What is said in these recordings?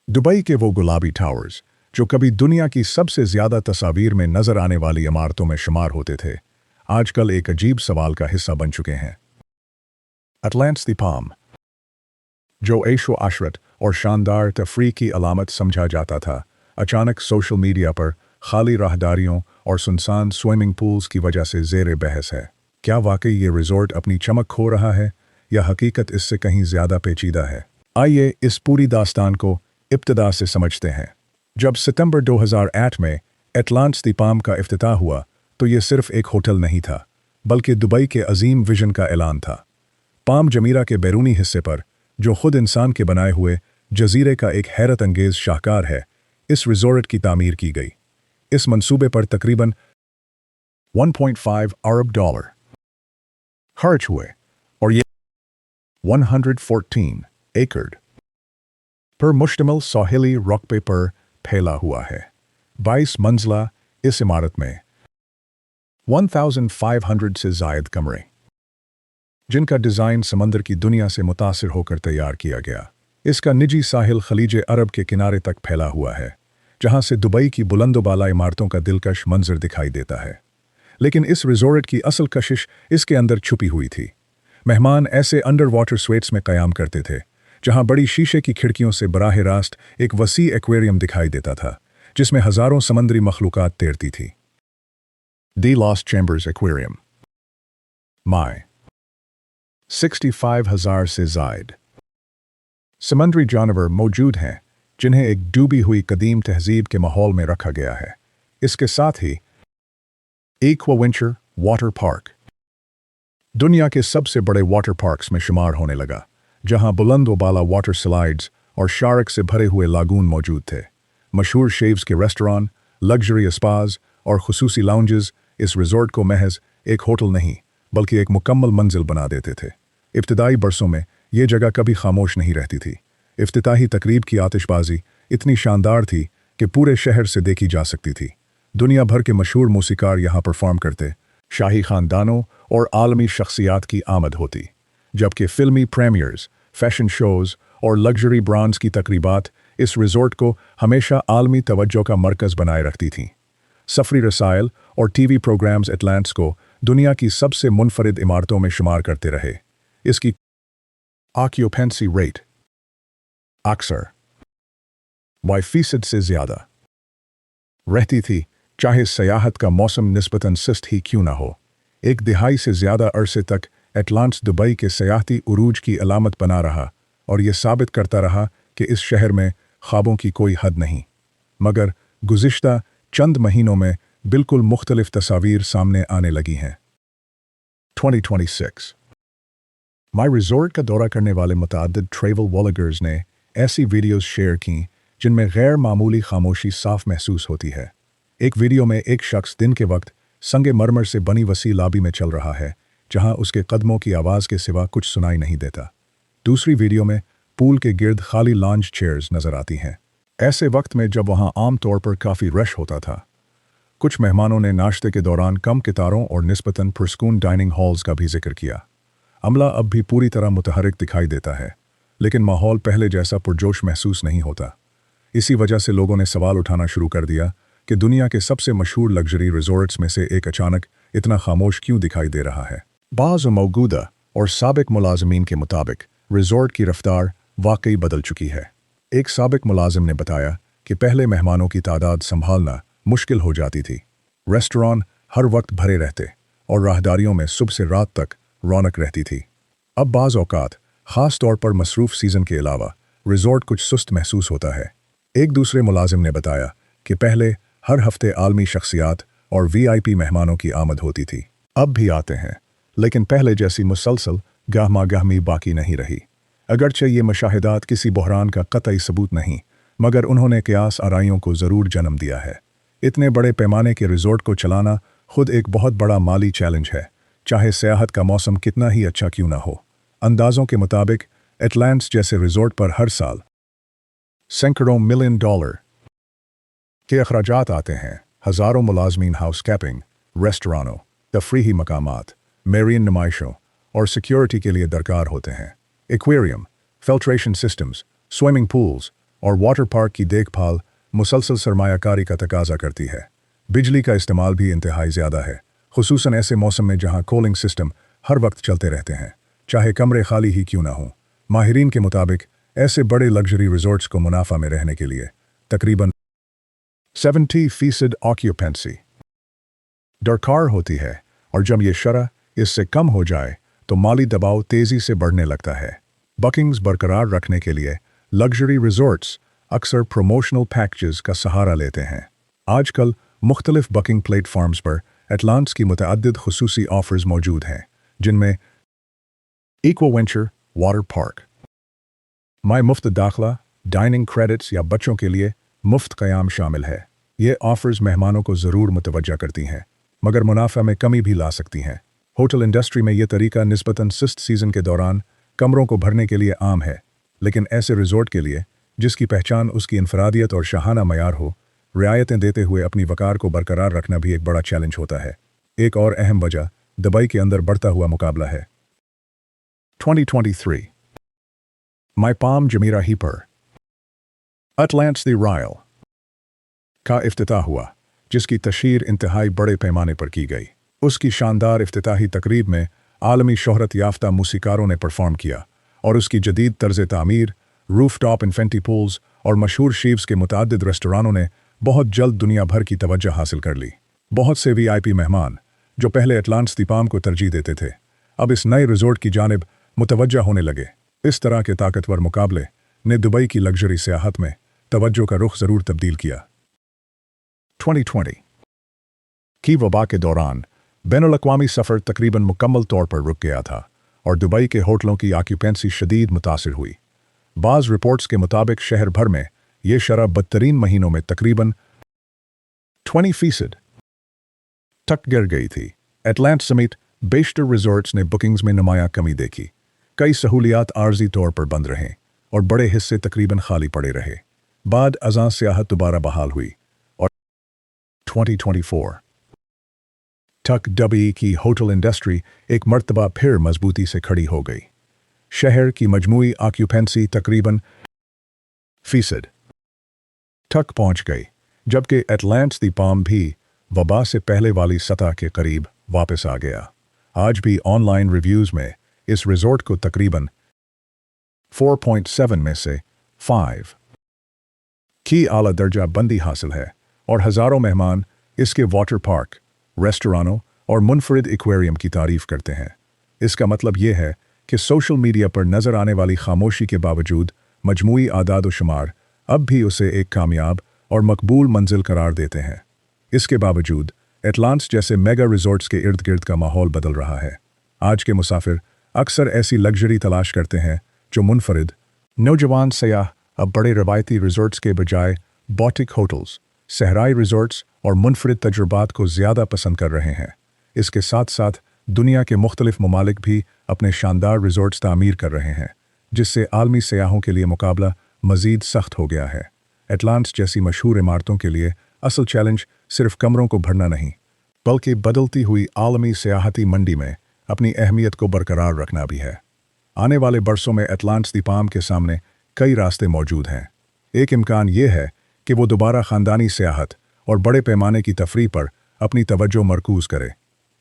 Dubai के वो गुलाबी टावर्स जो कभी दुनिया की सबसे ज़्यादा तस्वीर में नज़र आने वाली इमारतों में शुमार होते थे, आजकल एक अजीब सवाल का हिस्सा बन चुके हैं। अटलांटिस दी पाम, जो ऐशो आशरत और शानदार तफरीह की अलामत समझा जाता था, अचानक सोशल मीडिया पर खाली राहदारियों और सुनसान स्विमिंग पूल्स की वजह से ज़ेर बहस है। क्या वाकई ये रिजॉर्ट अपनी चमक खो रहा है या हकीकत इससे कहीं ज़्यादा पेचीदा है? आइए इस पूरी दास्तान को इब्तिदा से समझते हैं। जब सितंबर 2008 में अटलांटिस दी पाम का इफ्तिताह हुआ तो ये सिर्फ एक होटल नहीं था, बल्कि दुबई के अजीम विजन का ऐलान था। पाम जमीरा के बैरूनी हिस्से पर, जो खुद इंसान के बनाए हुए जजीरे का एक हैरत अंगेज शाहकार है, इस रिजॉर्ट की तामीर की गई। इस मंसूबे पर तकरीबन 1.5 अरब डॉलर खर्च हुए और ये 114 एकड़ पर मुश्तमिल साहिली रकबे पर फैला हुआ है। 22 मंजिला इस इमारत में 1500 से जायद कमरे, जिनका डिज़ाइन समंदर की दुनिया से मुतासिर होकर तैयार किया गया। इसका निजी साहिल खलीज अरब के किनारे तक फैला हुआ है, जहां से दुबई की बुलंदोबाला इमारतों का दिलकश मंजर दिखाई देता है। लेकिन इस रिजॉर्ट की असल कशिश इसके अंदर छुपी हुई थी। मेहमान ऐसे अंडर वाटर स्वेट्स में क़याम करते थे, जहां बड़ी शीशे की खिड़कियों से बराह रास्त एक वसी एक्वेरियम दिखाई देता था, जिसमें हज़ारों समंदरी मखलूक़ात तैरती थी। दी लॉस्ट चैम्बर्स एक्वेरियम, माय 65,000 से ज़ायद समंदरी जानवर मौजूद हैं, जिन्हें एक डूबी हुई कदीम तहजीब के माहौल में रखा गया है। इसके साथ ही एक्वावेंचर वाटर पार्क दुनिया के सबसे बड़े वाटर पार्क्स में शुमार होने लगा, जहां बुलंद-व-बाला वाटर स्लाइड्स और शार्क से भरे हुए लागून मौजूद थे। मशहूर शेफ्स के रेस्टोरेंट, लग्जरी स्पाज और खुसूसी लाउंजेस इस रिजॉर्ट को महज एक होटल नहीं, बल्कि एक मुकम्मल मंजिल बना देते थे। इब्तिदाई बरसों में ये जगह कभी खामोश नहीं रहती थी। इफ्तिताही तकरीब की आतिशबाजी इतनी शानदार थी कि पूरे शहर से देखी जा सकती थी। दुनिया भर के मशहूर मूसीकार यहाँ परफॉर्म करते, शाही खानदानों और आलमी शख्सियात की आमद होती, जबकि फिल्मी प्रीमियर्स, फैशन शोज़ और लग्जरी ब्रांड्स की तकरीबात इस रिजॉर्ट को हमेशा आलमी तवज्जो का मरकज़ बनाए रखती थीं। सफरी रसायल और टीवी प्रोग्राम्स अटलांटिस को दुनिया की सबसे मुनफरिद इमारतों में शुमार करते रहे। इसकी ऑक्यूपेंसी रेट अक्सर 20% से ज़्यादा रहती थी, चाहे सयाहत का मौसम निस्बतन सुस्त ही क्यों ना हो। एक दिहाई से ज़्यादा अरसे तक अटलांटिस दुबई के सयाहती उरूज की अलामत बना रहा और ये साबित करता रहा कि इस शहर में ख्वाबों की कोई हद नहीं। मगर गुज़िश्ता चंद महीनों में बिल्कुल मुख्तलिफ तस्वीर सामने आने लगी हैं। 2026 माई रिजॉर्ट का दौरा करने वाले मुतअद्दिद ट्रैवल व्लॉगर्स ने ऐसी वीडियोस शेयर की जिनमें गैर मामूली खामोशी साफ महसूस होती है। एक वीडियो में एक शख्स दिन के वक्त संगे मरमर से बनी वसी लॉबी में चल रहा है, जहां उसके कदमों की आवाज़ के सिवा कुछ सुनाई नहीं देता। दूसरी वीडियो में पूल के गिर्द खाली लॉन्ज चेयर्स नज़र आती हैं, ऐसे वक्त में जब वहां आम तौर पर काफ़ी रश होता था। कुछ मेहमानों ने नाश्ते के दौरान कम कितारों और निस्बतन पुरस्कून डाइनिंग हॉल्स का भी जिक्र किया। अमला अब भी पूरी तरह मुतहरिक दिखाई देता है, लेकिन माहौल पहले जैसा पुरजोश महसूस नहीं होता। इसी वजह से लोगों ने सवाल उठाना शुरू कर दिया कि दुनिया के सबसे मशहूर लग्जरी रिजॉर्ट्स में से एक अचानक इतना खामोश क्यों दिखाई दे रहा है। बाज़ मौजूदा और साबिक मुलाजमीन के मुताबिक रिजॉर्ट की रफ्तार वाकई बदल चुकी है। एक साबिक मुलाजिम ने बताया कि पहले मेहमानों की तादाद संभालना मुश्किल हो जाती थी। रेस्टोरेंट हर वक्त भरे रहते और राहदारियों में सुबह से रात तक रौनक रहती थी। अब बाज़ औकात, ख़ास तौर पर मसरूफ़ सीज़न के अलावा, रिजॉर्ट कुछ सुस्त महसूस होता है। एक दूसरे मुलाजिम ने बताया कि पहले हर हफ्ते आलमी शख्सियात और वीआईपी मेहमानों की आमद होती थी। अब भी आते हैं, लेकिन पहले जैसी मुसलसल गहमा-गहमी बाकी नहीं रही। अगरचे ये मशाहिदात किसी बहरान का कतई सबूत नहीं, मगर उन्होंने क़यास आराइयों को ज़रूर जन्म दिया है। इतने बड़े पैमाने के रिजॉर्ट को चलाना खुद एक बहुत बड़ा माली चैलेंज है, चाहे सयाहत का मौसम कितना ही अच्छा क्यों ना हो। अंदाज़ों के मुताबिक अटलांटिस जैसे रिजॉर्ट पर हर साल सैकड़ों मिलियन डॉलर के अखराजात आते हैं। हज़ारों मुलाजमीन हाउसकीपिंग, रेस्टोरेंटों, तफरीही मकामात, मेरीन नुमाइशों और सिक्योरिटी के लिए दरकार होते हैं। Aquarium, filtration systems, swimming pools और वाटर पार्क की देखभाल मुसलसल सरमायाकारी का तकाजा करती है। बिजली का इस्तेमाल भी इंतहाई ज़्यादा है, खुसूसन ऐसे मौसम में जहां कूलिंग सिस्टम हर वक्त चलते रहते हैं, चाहे कमरे खाली ही क्यों ना हों। माहिरीन के मुताबिक ऐसे बड़े लग्जरी रिजॉर्ट्स को मुनाफा में रहने के लिए तकरीबन 70% ऑक्यूपेंसी दरकार होती है, और जब ये शरह इससे कम हो जाए तो माली दबाव तेज़ी से बढ़ने लगता है। बुकिंग्स बरकरार रखने के लिए लग्जरी रिजॉर्ट्स अक्सर प्रमोशनल पैकेजेस का सहारा लेते हैं। आजकल मुख्तलिफ बुकिंग प्लेटफॉर्म्स पर एटलांटिस की मुतअद्दिद खुसूसी ऑफर्स मौजूद हैं, जिनमें इक्वेवेंचर वाटर पार्क, माय मुफ्त दाखला, डाइनिंग क्रेडिट्स या बच्चों के लिए मुफ्त क़याम शामिल है। ये ऑफर्स मेहमानों को ज़रूर मुतवज्जा करती हैं, मगर मुनाफा में कमी भी ला सकती हैं। होटल इंडस्ट्री में यह तरीका निस्बतन सिस्ट सीज़न के दौरान कमरों को भरने के लिए आम है, लेकिन ऐसे रिजॉर्ट के लिए जिसकी पहचान उसकी इनफरादियत और शाहाना मयार हो, रियायतें देते हुए अपनी वकार को बरकरार रखना भी एक बड़ा चैलेंज होता है। एक और अहम वजह दुबई के अंदर बढ़ता हुआ मुकाबला है। 2023 माय पाम जमीरा हीपर एटलांटिस द रॉयल का इफ्तिताह हुआ, जिसकी तशहीर इंतहाई बड़े पैमाने पर की गई। उसकी शानदार इफ्तिताही तकरीब में आलमी शोहरत याफ्ता मूसीकारों ने परफॉर्म किया और उसकी जदीद तर्ज तामीर, रूफटॉप इन्फेंटी पूल्स और मशहूर शेफ्स के मुतअद्दिद रेस्टोरानों ने बहुत जल्द दुनिया भर की तवज्जो हासिल कर ली। बहुत से वीआईपी मेहमान जो पहले एटलांटिस द पाम को तरजीह देते थे, अब इस नए रिजॉर्ट की जानिब मुतवज्जा होने लगे। इस तरह के ताकतवर मुकाबले ने दुबई की लग्जरी सियाहत में तवज्जो का रुख ज़रूर तब्दील किया। 2020 की वबा के दौरान बैनुल-अक़वामी सफ़र तकरीबन मुकम्मल तौर पर रुक गया था और दुबई के होटलों की ऑक्यूपेंसी शदीद मुतासिर हुई। बाज़ रिपोर्ट्स के मुताबिक शहर भर में ये शरह बदतरीन महीनों में तकरीबन 20% तक गिर गई थी। एटलांटिस समेत बेशतर रिजॉर्ट्स ने बुकिंग्स में नुमायां कमी देखी। कई सहूलियात आर्जी तौर पर बंद रहे और बड़े हिस्से तकरीबन खाली पड़े रहे। बाद अज़ां सियाहत दोबारा बहाल हुई और 2024 तक दुबई की होटल इंडस्ट्री एक मर्तबा फिर मजबूती से खड़ी हो गई। शहर की मजमूई ऑक्यूपेंसी तकरीबन 40% तक पहुंच गई, जबकि एटलांटिस द पाम भी वबा से पहले वाली सतह के करीब वापस आ गया। आज भी ऑनलाइन रिव्यूज़ में इस रिजॉर्ट को तकरीबन 4.7 में से 5 की आला दर्जा बंदी हासिल है और हज़ारों मेहमान इसके वाटर पार्क, रेस्टोरानों और मुनफरिद एक्वेरियम की तारीफ़ करते हैं। इसका मतलब ये है कि सोशल मीडिया पर नज़र आने वाली खामोशी के बावजूद मजमूई आदाद व शुमार अब भी उसे एक कामयाब और मकबूल मंजिल करार देते हैं। इसके बावजूद एटलांटिस जैसे मेगा रिजॉर्ट्स के इर्द गिर्द का माहौल बदल रहा है। आज के मुसाफिर अक्सर ऐसी लग्जरी तलाश करते हैं जो मुनफरिद। नौजवान सयाह अब बड़े रवायती रिजॉर्ट्स के बजाय बॉटिक होटल्स, सहराई रिजॉर्ट्स और मुनफरिद तजुर्बात को ज़्यादा पसंद कर रहे हैं। इसके साथ साथ दुनिया के मुख्तलिफ ममालिक भी अपने शानदार रिजॉर्ट्स तामीर कर रहे हैं, जिससे आलमी सयाहों के लिए मुकाबला मज़ीद सख्त हो गया है। एटलांटिस जैसी मशहूर इमारतों के लिए असल चैलेंज सिर्फ कमरों को भरना नहीं, बल्कि बदलती हुई आलमी सियाहती मंडी में अपनी अहमियत को बरकरार रखना भी है। आने वाले बरसों में एटलांटिस द पाम के सामने कई रास्ते मौजूद हैं। एक इम्कान ये है कि वो दोबारा ख़ानदानी सियाहत और बड़े पैमाने की तफरीह पर अपनी तवज्जो मरकूज़ करे।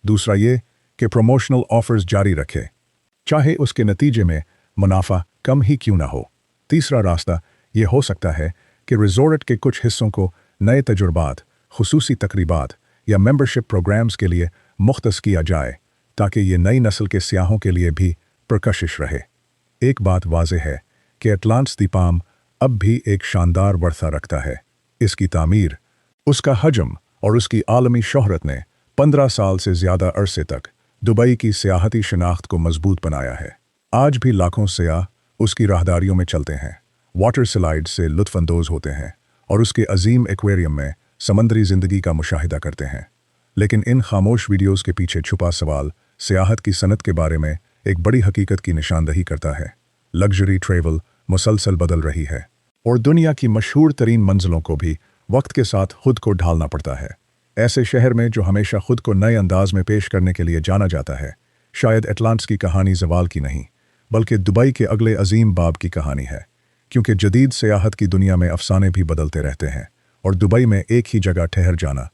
दूसरा ये कि प्रमोशनल ऑफ़र्स जारी रखे, चाहे उसके नतीजे में मुनाफा कम ही क्यों ना हो। तीसरा रास्ता ये हो सकता है कि रिजॉर्ट के कुछ हिस्सों को नए तजुर्बात, खुसूसी तकरीबात या मेंबरशिप प्रोग्राम्स के लिए मुख्तस किया जाए, ताकि ये नई नस्ल के सियाहों के लिए भी प्रकशिश रहे। एक बात वाज़ेह है कि एटलांटिस द पाम अब भी एक शानदार वर्सा रखता है। इसकी तामीर, उसका हजम और उसकी आलमी शोहरत ने 15 साल से ज़्यादा अरसे तक दुबई की सियाहती शनाख्त को मजबूत बनाया है। आज भी लाखों सियाह उसकी राहदारियों में चलते हैं, वाटर स्लाइड से लुत्फ़अंदोज़ होते हैं और उसके अजीम एक्वेरियम में समंदरी ज़िंदगी का मुशाहिदा करते हैं। लेकिन इन खामोश वीडियोज़ के पीछे छुपा सवाल सियाहत की सनत के बारे में एक बड़ी हकीकत की निशानदही करता है। लग्जरी ट्रैवल मुसलसल बदल रही है और दुनिया की मशहूर तरीन मंजिलों को भी वक्त के साथ खुद को ढालना पड़ता है। ऐसे शहर में जो हमेशा खुद को नए अंदाज में पेश करने के लिए जाना जाता है, शायद एटलांटिस की कहानी ज़वाल की नहीं, बल्कि दुबई के अगले अजीम बाब की कहानी है। क्योंकि जदीद सियाहत की दुनिया में अफसाने भी बदलते रहते हैं और दुबई में एक ही जगह ठहर जाना